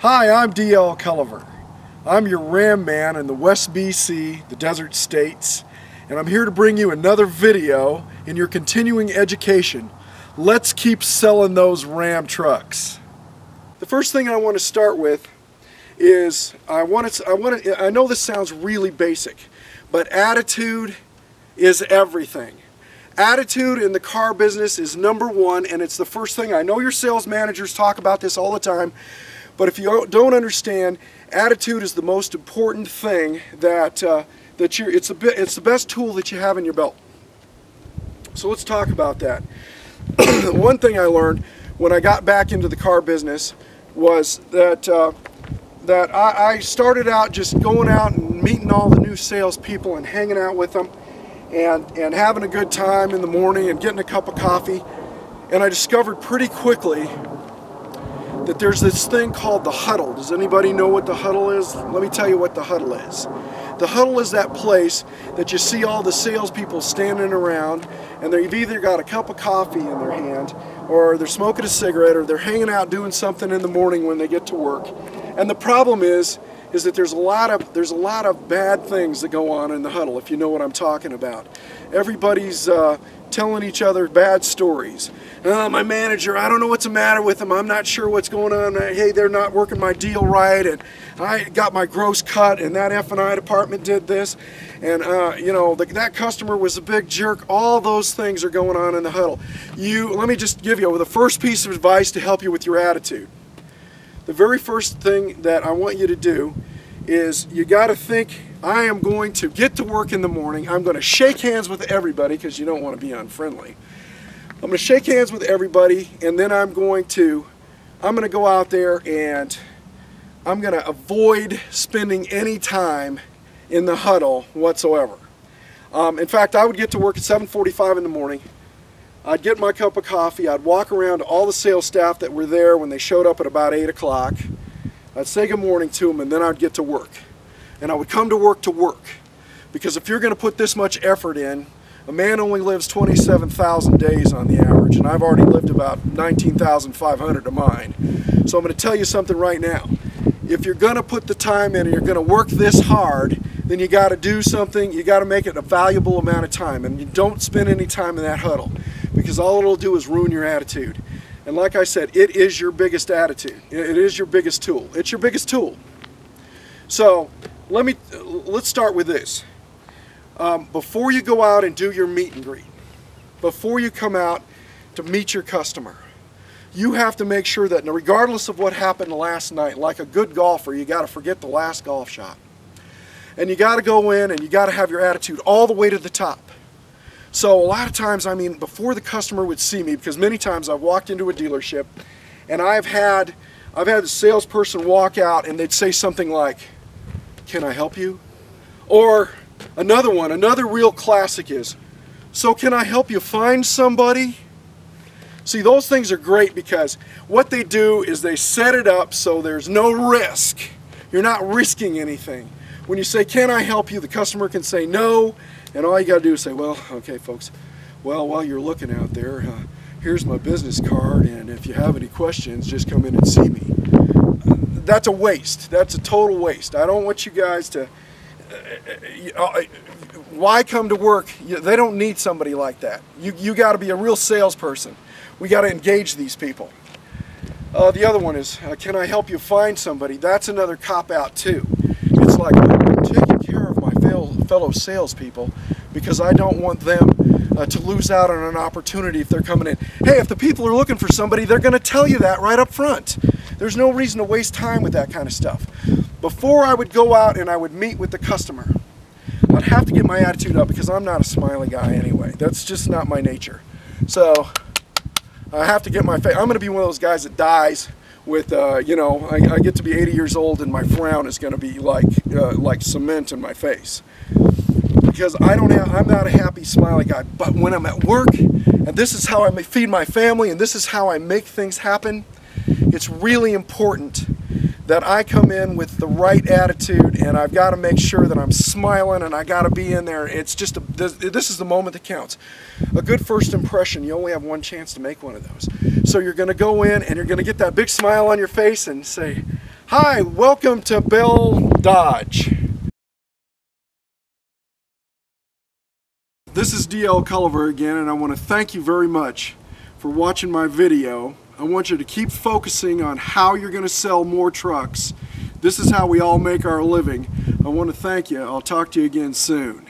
Hi, I'm D.L. Culiver. I'm your Ram man in the West BC, the Desert States, and I'm here to bring you another video in your continuing education. Let's keep selling those Ram trucks. The first thing I want to start with is I know this sounds really basic, but attitude is everything. Attitude in the car business is number one, and it's the first thing. I know your sales managers talk about this all the time, but if you don't understand, attitude is the most important thing it's the best tool that you have in your belt. So let's talk about that. One thing I learned when I got back into the car business was that I started out just going out and meeting all the new salespeople and hanging out with them and having a good time in the morning and getting a cup of coffee. And I discovered pretty quickly that there's this thing called the huddle. Does anybody know what the huddle is? Let me tell you what the huddle is. The huddle is that place that you see all the salespeople standing around, and they've either got a cup of coffee in their hand, or they're smoking a cigarette, or they're hanging out doing something in the morning when they get to work. And the problem is that there's a lot of bad things that go on in the huddle, if you know what I'm talking about. Everybody's telling each other bad stories. Oh, my manager, I don't know what's the matter with them. I'm not sure what's going on. Hey, they're not working my deal right, and I got my gross cut, and that F&I department did this, and you know, that customer was a big jerk. All those things are going on in the huddle. Let me just give you the first piece of advice to help you with your attitude. The very first thing that I want you to do is you got to think, I am going to get to work in the morning. I'm going to shake hands with everybody, because you don't want to be unfriendly. I'm going to shake hands with everybody, and then I'm going to go out there and I'm going to avoid spending any time in the huddle whatsoever. In fact, I would get to work at 7:45 in the morning. I'd get my cup of coffee. I'd walk around to all the sales staff that were there when they showed up at about 8 o'clock. I'd say good morning to them, and then I'd get to work. And I would come to work, because if you're going to put this much effort in, a man only lives 27,000 days on the average, and I've already lived about 19,500 of mine. So I'm going to tell you something right now. If you're going to put the time in and you're going to work this hard, then you got to do something. You got to make it a valuable amount of time, and you don't spend any time in that huddle, because all it'll do is ruin your attitude. And like I said, it is your biggest attitude. It is your biggest tool. It's your biggest tool. So let's start with this. Before you go out and do your meet and greet, before you come out to meet your customer, you have to make sure that regardless of what happened last night, like a good golfer, you got to forget the last golf shot. And you got to go in and you got to have your attitude all the way to the top. So a lot of times, I mean, before the customer would see me, because many times I've walked into a dealership and I've had the salesperson walk out and they'd say something like, "Can I help you?" Or another real classic is, "So can I help you find somebody?" See, those things are great, because what they do is they set it up so there's no risk. You're not risking anything. When you say, "Can I help you?" the customer can say no, and all you got to do is say, "Well, okay, folks, well, while you're looking out there, here's my business card, and if you have any questions, just come in and see me." That's a waste. That's a total waste. I don't want you guys to... why come to work? They don't need somebody like that. You got to be a real salesperson. We got to engage these people. The other one is, "Can I help you find somebody?" That's another cop-out too. It's like, I'm taking care of my fellow salespeople, because I don't want them to lose out on an opportunity if they're coming in. Hey, if the people are looking for somebody, they're going to tell you that right up front. There's no reason to waste time with that kind of stuff. Before I would go out and I would meet with the customer, I'd have to get my attitude up, because I'm not a smiley guy anyway. That's just not my nature. So I have to get my face. I'm going to be one of those guys that dies with, you know, I get to be 80 years old and my frown is going to be like cement in my face, because I'm not a happy, smiley guy. But when I'm at work, and this is how I feed my family, and this is how I make things happen, it's really important that I come in with the right attitude, and I've got to make sure that I'm smiling, and I got to be in there. It's just this is the moment that counts. A good first impression, you only have one chance to make one of those. So you're going to go in and you're going to get that big smile on your face and say, Hi, welcome to Bell Dodge. This is DL Culiver again, and I want to thank you very much for watching my video. I want you to keep focusing on how you're going to sell more trucks. This is how we all make our living. I want to thank you. I'll talk to you again soon.